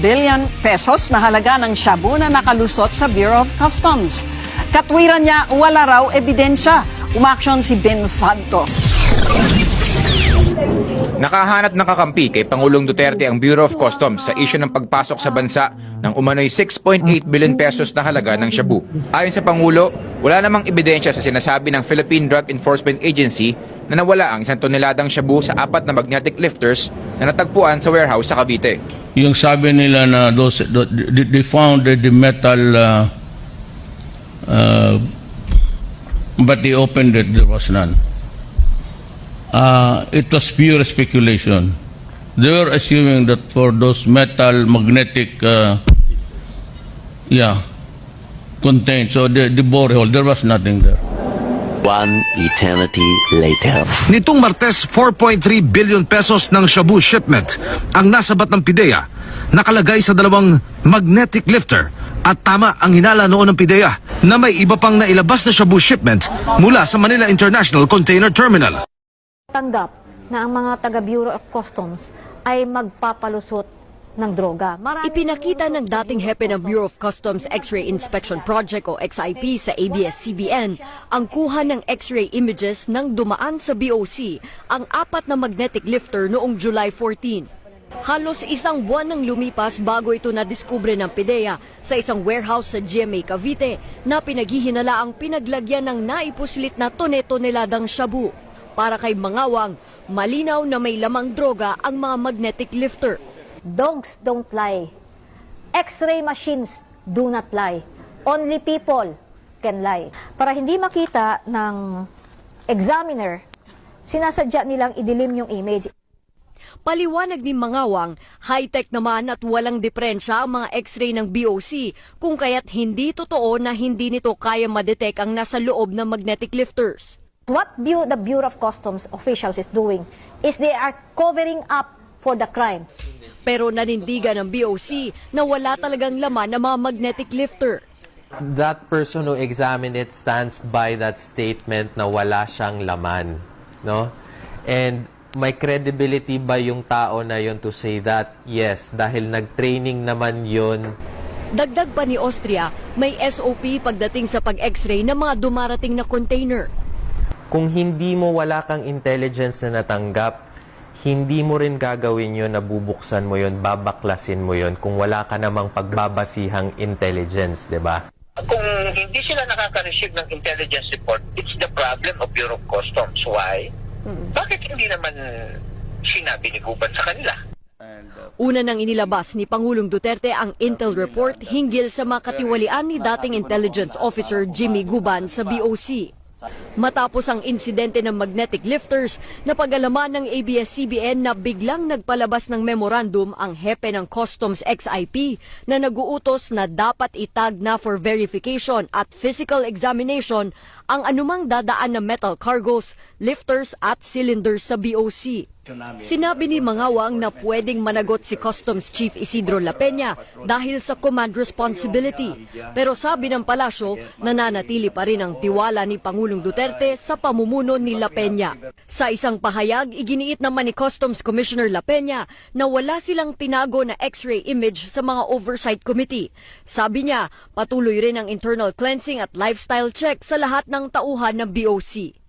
billion pesos na halaga ng shabu na nakalusot sa Bureau of Customs. Katwiran niya, wala raw ebidensya. Umaksyon si Ben Santos. Nakahanap ng kakampi kay Pangulong Duterte ang Bureau of Customs sa isyu ng pagpasok sa bansa ng umano'y 6.8 billion pesos na halaga ng shabu. Ayon sa Pangulo, wala namang ebidensya sa sinasabi ng Philippine Drug Enforcement Agency na nawala ang 1 toneladang shabu sa 4 na magnetic lifters na natagpuan sa warehouse sa Cavite. Yung sabi nila na they found the metal but they opened it, there was none. It was pure speculation. They were assuming that for those metal magnetic contained, so the borehole, there was nothing there. One eternity later. Nitong Martes, 4.3 billion pesos ng shabu shipment ang nasabat ng PIDEA. Nakalagay sa 2 magnetic lifter. At tama ang hinala noon ng PIDEA na may iba pang nailabas na shabu shipment mula sa Manila International Container Terminal. Tanggap na ang mga taga-Bureau of Customs ay magpapalusot ng droga. Ipinakita ng dating hepe ng Bureau of Customs X-ray Inspection Project o XIP sa ABS-CBN ang kuha ng X-ray images ng dumaan sa BOC ang 4 na magnetic lifter noong July 14. Halos 1 buwan nang lumipas bago ito nadiskubre ng PIDEA sa isang warehouse sa GMA Cavite na pinaghihinala ang pinaglagyan ng naipuslit na tone-toneladang shabu. Para kay Mangawang, malinaw na may lamang droga ang mga magnetic lifter. Dogs don't lie. X-ray machines do not lie. Only people can lie. Para hindi makita ng examiner, sinasadya nilang idilim yung image. Paliwanag ni Mangawang, high-tech naman at walang diferensya ang mga X-ray ng BOC kung kaya't hindi totoo na hindi nito kaya madetect ang nasa loob ng magnetic lifters. What the Bureau of Customs officials is doing is they are covering up for the crime. Pero nanindigan ng BOC na wala talagang laman ng mga magnetic lifter. That person who examined it stands by that statement na wala siyang laman, no? And may credibility ba yung tao na yun to say that? Yes, dahil nag-training naman yun. Dagdag pa ni Austria, may SOP pagdating sa pag-X-ray ng mga dumarating na container. Kung hindi mo wala kang intelligence na natanggap, hindi mo rin gagawin yun na bubuksan mo yun, babaklasin mo yun kung wala ka namang pagbabasihang intelligence, di ba? Kung hindi sila nakaka-receive ng intelligence report, it's the problem of Bureau of Customs. Why? Bakit hindi naman sinabi ni Guban sa kanila? Una nang inilabas ni Pangulong Duterte ang Intel report hinggil sa makatiwalian ni dating intelligence officer Jimmy Guban sa BOC. Matapos ang insidente ng magnetic lifters, napag-alaman ng ABS-CBN na biglang nagpalabas ng memorandum ang hepe ng Customs XIP na naguutos na dapat itag na for verification at physical examination ang anumang dadaan na metal cargos, lifters at cylinders sa BOC. Sinabi ni Mangawang na pwedeng managot si Customs Chief Isidro La Peña dahil sa command responsibility. Pero sabi ng palasyo, nananatili pa rin ang tiwala ni Pangulong Duterte sa pamumuno ni La Peña. Sa isang pahayag, iginiit naman ni Customs Commissioner La Peña na wala silang tinago na X-ray image sa mga oversight committee. Sabi niya, patuloy rin ang internal cleansing at lifestyle check sa lahat ng tauhan ng BOC.